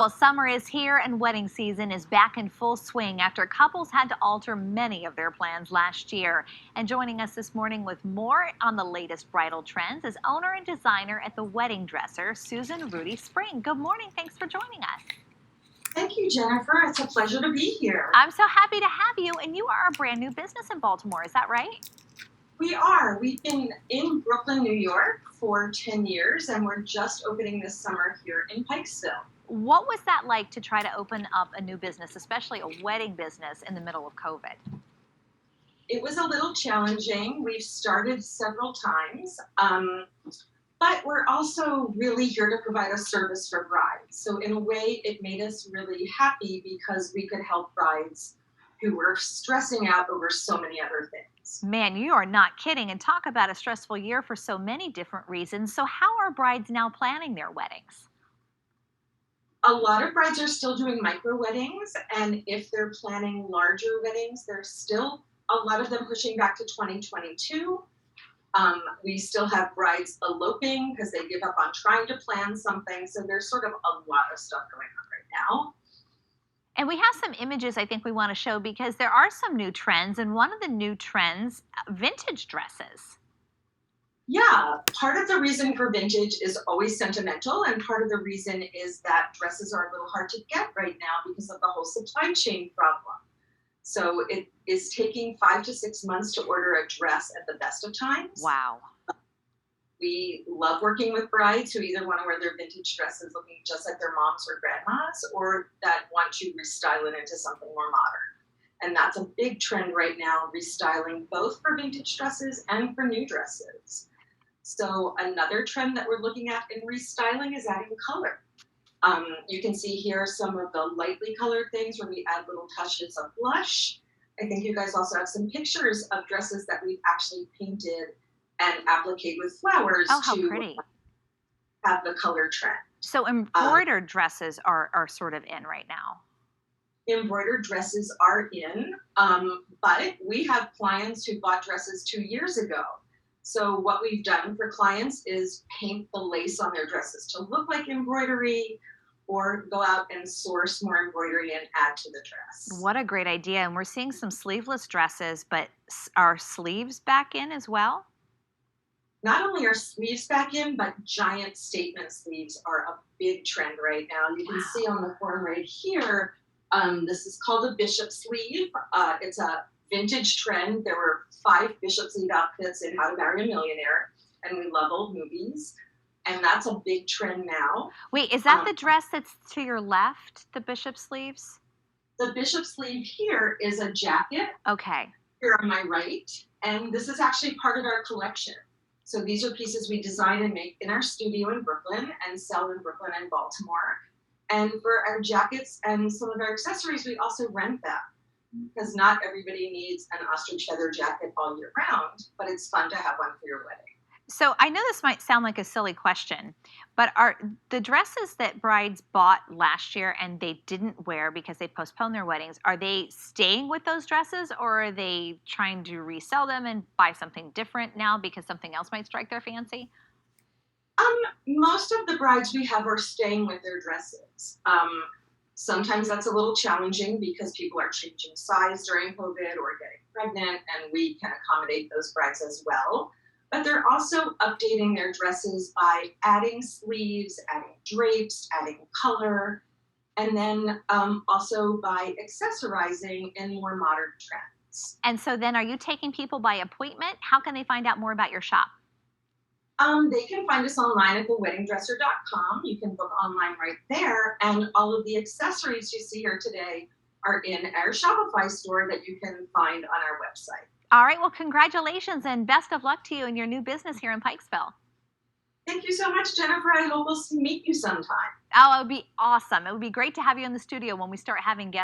Well, summer is here and wedding season is back in full swing after couples had to alter many of their plans last year. And joining us this morning with more on the latest bridal trends is owner and designer at the Wedding Dresser, Ruddie Spring. Good morning. Thanks for joining us. Thank you, Jennifer. It's a pleasure to be here. I'm so happy to have you. And you are a brand new business in Baltimore. Is that right? We are. We've been in Brooklyn, New York for 10 years, and we're just opening this summer here in Pikesville. What was that like to try to open up a new business, especially a wedding business, in the middle of COVID? It was a little challenging. We've started several times, but we're also really here to provide a service for brides. So in a way, it made us really happy because we could help brides who were stressing out over so many other things. Man, you are not kidding. And talk about a stressful year for so many different reasons. So how are brides now planning their weddings? A lot of brides are still doing micro weddings, and if they're planning larger weddings, there's still a lot of them pushing back to 2022. We still have brides eloping because they give up on trying to plan something, so there's sort of a lot of stuff going on right now. And we have some images I think we want to show because there are some new trends, and one of the new trends, vintage dresses. Yeah, part of the reason for vintage is always sentimental, and part of the reason is that dresses are a little hard to get right now because of the whole supply chain problem. So it is taking 5 to 6 months to order a dress at the best of times. Wow. We love working with brides who either want to wear their vintage dresses looking just like their moms or grandmas, or that want to restyle it into something more modern. And that's a big trend right now, restyling both for vintage dresses and for new dresses. So another trend that we're looking at in restyling is adding color. You can see here some of the lightly colored things where we add little touches of blush. I think you guys also have some pictures of dresses that we've actually painted and appliqued with flowers to have the color trend. So embroidered dresses are sort of in right now. Embroidered dresses are in, but we have clients who bought dresses 2 years ago. So what we've done for clients is paint the lace on their dresses to look like embroidery, or go out and source more embroidery and add to the dress. What a great idea. And we're seeing some sleeveless dresses, but are sleeves back in as well? Not only are sleeves back in, but giant statement sleeves are a big trend right now. You can see on the form right here, this is called a bishop sleeve. It's a vintage trend. There were 5 bishop sleeve outfits in How to Marry a Millionaire, and we love old movies. And that's a big trend now. Wait, is that the dress that's to your left, the bishop sleeves? The bishop sleeve here is a jacket. Okay. Here on my right. And this is actually part of our collection. So these are pieces we design and make in our studio in Brooklyn and sell in Brooklyn and Baltimore. And for our jackets and some of our accessories, we also rent them, because not everybody needs an ostrich feather jacket all year round, but it's fun to have one for your wedding. So I know this might sound like a silly question, but are the dresses that brides bought last year and they didn't wear because they postponed their weddings, are they staying with those dresses, or are they trying to resell them and buy something different now because something else might strike their fancy? Most of the brides we have are staying with their dresses. Sometimes that's a little challenging because people are changing size during COVID or getting pregnant, and we can accommodate those brides as well. But they're also updating their dresses by adding sleeves, adding drapes, adding color, and then also by accessorizing in more modern trends. And so then are you taking people by appointment? How can they find out more about your shop? They can find us online at theweddingdresser.com. You can book online right there. And all of the accessories you see here today are in our Shopify store that you can find on our website. All right. Well, congratulations and best of luck to you in your new business here in Pikesville. Thank you so much, Jennifer. I hope we'll meet you sometime. Oh, it would be awesome. It would be great to have you in the studio when we start having guests.